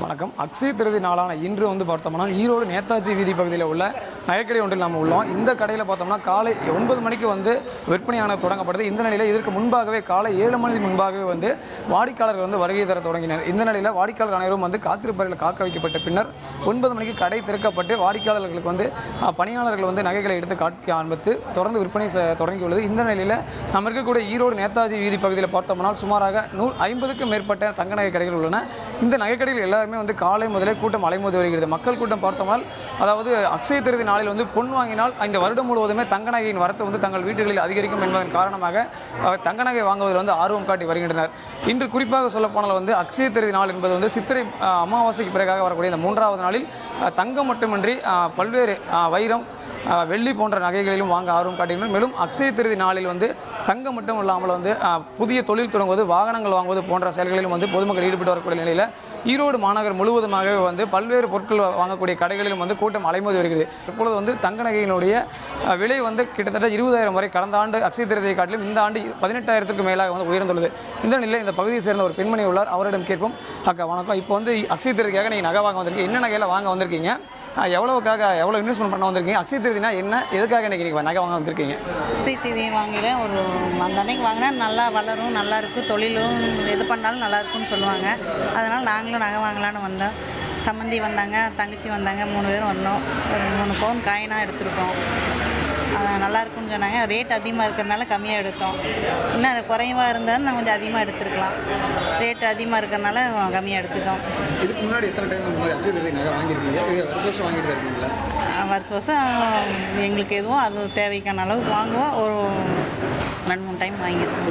வணக்கம். அக்ஷய திருதி நாளான இன்று பார்த்தோம்னா ஈரோடு நேதாஜி வீதி பகுதியில் உள்ள நகைக்கடை ஒன்றில் நாம் உள்ளோம். இந்த கடையில் பார்த்தோம்னா காலை 9 மணிக்கு விற்பனையான தொடங்கப்படுது. இந்த நிலையில் இதற்கு முன்பாகவே காலை 7 மணி முன்பாகவே வாடிக்கையாளர்கள் வருகை தர தொடங்கினர். இந்த நிலையில் வாடிக்கையாளர் அனைவரும் காத்திருப்பறையில் காக்க வைக்கப்பட்ட பின்னர் 9 மணிக்கு கடை திறக்கப்பட்டு வாடிக்கையாளர்களுக்கு பணியாளர்கள் நகைகளை எடுத்து காட்க ஆரம்பித்து தொடர்ந்து விற்பனை தொடங்கியுள்ளது. இந்த நிலையில் நம்ம இருக்கக்கூடிய ஈரோடு நேதாஜி வீதி பகுதியில் பார்த்தோம்னா சுமாராக 150க்கும் மேற்பட்ட தங்க நகை கடைகள் உள்ளன. இந்த நகைக்கடையில் எல்லாருமே காலை முதலே கூட்டம் அலைமோதி வருகிறது. மக்கள் கூட்டம் பார்த்தோம்னால் அதாவது அக்ஷய திருதி நாளில் பொன் வாங்கினால் இந்த வருடம் முழுவதுமே தங்க நகையின் வரத்து தங்கள் வீடுகளில் அதிகரிக்கும் என்பதன் காரணமாக தங்க நகை வாங்குவதில் ஆர்வம் காட்டி வருகின்றனர். இன்று குறிப்பாக சொல்லப்போனால் அக்ஷய திருதி நாள் என்பது சித்திரை அமாவாசைக்கு பிறகாக வரக்கூடிய இந்த 3வது நாளில் தங்கம் மட்டுமின்றி பல்வேறு வைரம் வெள்ளி போன்ற நகைகளிலும் வாங்க ஆர்வம் காட்டுகின்றனர். மேலும் அக்ஷய திருதி நாளில் தங்கம் மட்டும் இல்லாமல் புதிய தொழில் தொடங்குவது, வாகனங்கள் வாங்குவது போன்ற செயல்களிலும் பொதுமக்கள் ஈடுபட்டு வரக்கூடிய நிலையில் ஈரோடு மாநகர் முழுவதுமாகவே பல்வேறு பொருட்கள் வாங்கக்கூடிய கடைகளிலும் கூட்டம் அலைமோதி வருகிறது. இப்பொழுது தங்க நகையினுடைய விலை கிட்டத்தட்ட 20,000 வரை கடந்த ஆண்டு அக்ஷய திருதியை காட்டிலும் இந்த ஆண்டு 18,000க்கு மேலாக உயர்ந்துள்ளது. இந்த நிலையில் இந்த பகுதியை சேர்ந்த ஒரு பெண்மணி உள்ளார். அவரிடம் கேட்போம். அக்கா வணக்கம். இப்போ அக்ஷய திருதிக்காக நீங்கள் நகை வாங்க வந்திருக்கீங்க. என்ன நகையில் வாங்க வந்திருக்கீங்க? எவ்வளோ இன்வெஸ்ட்மெண்ட் பண்ண வந்திருக்கீங்க? அக்ஷய திருதினா என்ன, எதுக்காக இன்றைக்கி நீங்கள் நகை வாங்க வந்திருக்கீங்க? அக்ஷய திருதி வாங்கல அந்த அன்னைக்கு வாங்கினா நல்லா வளரும், நல்லா இருக்குது, தொழிலும் எது பண்ணாலும் நல்லா இருக்குன்னு சொல்லுவாங்க. அதனால் நாங்களும் நகை வாங்கலான்னு வந்தோம். சம்மந்தி வந்தாங்க, தங்கச்சி வந்தாங்க, 3 பேரும் வந்தோம். ஒரு 3 பவுன் காயினாக எடுத்துருக்கோம். நல்லா இருக்குன்னு சொன்னாங்க. ரேட் அதிகமாக இருக்கிறதுனால கம்மியாக எடுத்தோம். இன்னும் குறைவாக இருந்தாலும் நான் கொஞ்சம் அதிகமாக எடுத்துருக்கலாம். ரேட் அதிகமாக இருக்கிறதுனால கம்மியாக எடுத்துட்டோம். இதுக்கு முன்னாடி எத்தனை டைம் அக்ஷய திருதி நகை வாங்கியிருக்கீங்க? வருஷம் வாங்கிட்டு இருக்கீங்களா? வருஷம் எங்களுக்கு எதுவும் அது தேவைக்கான அளவுக்கு வாங்குவோம். ஒரு 2-3 டைம் வாங்கியிருக்கோம்.